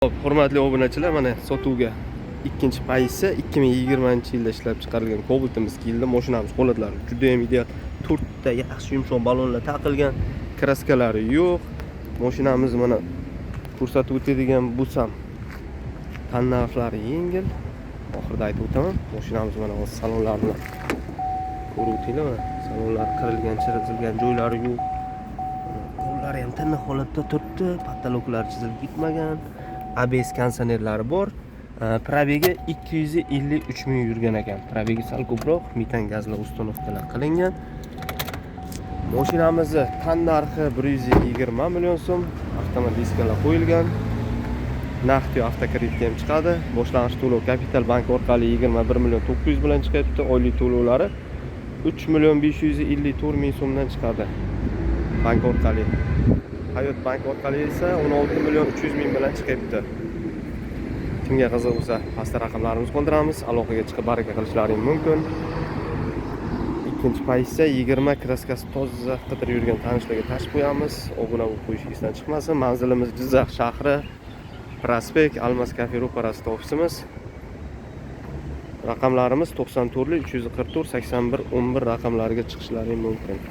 Hurmatli obunachilar, mana sotuvga ikkinchi pozitsiya 2020-yilda ishlab chiqarilgan Cobalt'imiz keldi. Mashinamiz holatlari juda ham ideal. 4 ta yaxshi yumshoq balonlar taqilgan, kraskalari yo'q. Mashinamiz mana ko'rsatib o'tadigan bo'lsam, tannarxlari yengil. Oxirida aytib o'taman. Mashinamiz mana o'z salonlarini ko'rib o'tinglar. Salonlar qirilgan, chirilgan joylari yo'q. Qo'llari ham tiniq holatda turibdi. Pataloklari chizilib ketmagan. ABS kondisionerlari bor. Probegi 253 ming yurgan ekan. Probegi sal ko'proq, metan gazli uстановkalar qilingan. Mashinamizning tan narxi 120 million so'm. Avtomat diskalar qo'yilgan. Naqd avtokreditga ham chiqadi. Boshlang'ich to'lov Kapital bank orqali 21 million 900 bilan chiqyapti. Oylik to'lovlari 3 million 554 ming so'mdan chiqadi. Bank orqali. Hayot bank orqali esa 16 million 300 ming bilan chiqyapti. Kimga qiziq bo'lsa, pastda raqamlarimizni qoldiramiz. Aloqaga chiqib baraka qilishlaring mumkin. Ikkinchi pozitsiya 20 kraskasi toza qidirib yurgan tanishlarga tashib qo'yamiz. Obuna bo'lib qo'yishingizdan chiqmasin. Manzilimiz Jizzax shahri, Prospekt Almas Cafe ro'parasida ofisimiz. Raqamlarimiz 94 344 81 11 raqamlariga chiqishlaring mumkin.